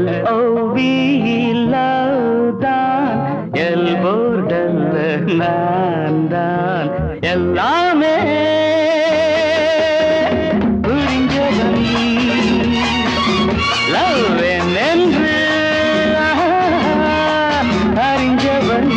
L-O-V-E love தான் எல்போர்டல்ல நான் தான் எல்லாமே புரிஞ்சவன் லவ் என்று அறிஞ்சவன்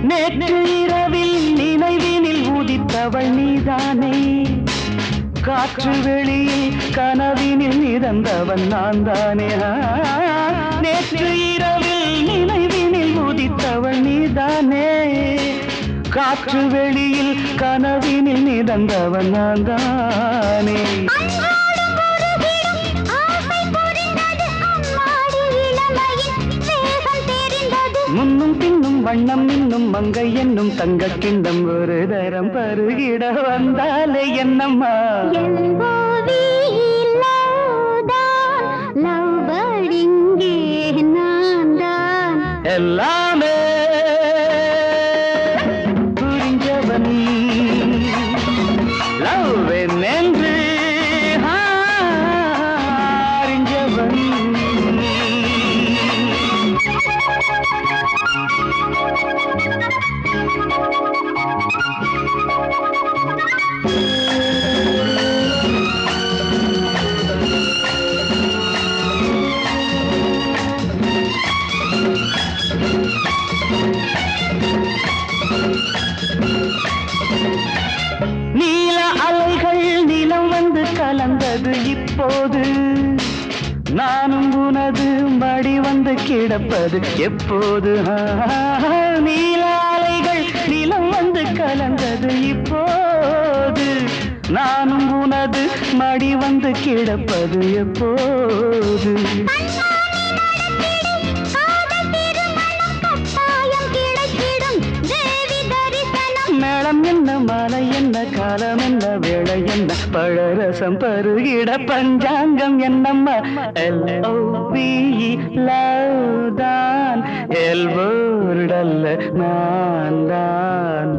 நேற்று இரவில் நினைவினில் உதித்தவள் நீதானே காற்று வெளியில் கனவினில் நிறந்தவன் நான் தானே நேற்று இரவில் நினைவினில் உதித்தவள் நீதானே காற்று வெளியில் கனவினில் நிறந்தவன் நான் தானே முன்னும் பின்னும் வண்ணம் இன்னும் மங்கை என்னும் தங்க கிண்ணம் ஒரு தரம் பருகிட வந்தாலே என்னம்மா எல்லாமே புரிஞ்சவன் லவ் என்று அறிஞ்சவன் நீல அலைகள் நிலம் வந்து கலந்தது இப்போது நானும் உனது மடி வந்து கிடப்பது எப்போது நீல அலைகள் நிலம் வந்து கலந்தது இப்போது நானும் உனது மடி வந்து கிடப்பது எப்போது மேளம் என்ன மாலை என்ன காலம் என்ன வேளை என்ன பழரசம் பருகிட பஞ்சாங்கம் என்னம்மா L-O-V-E லவ் தான் எல்போர்டல்ல நான் தான்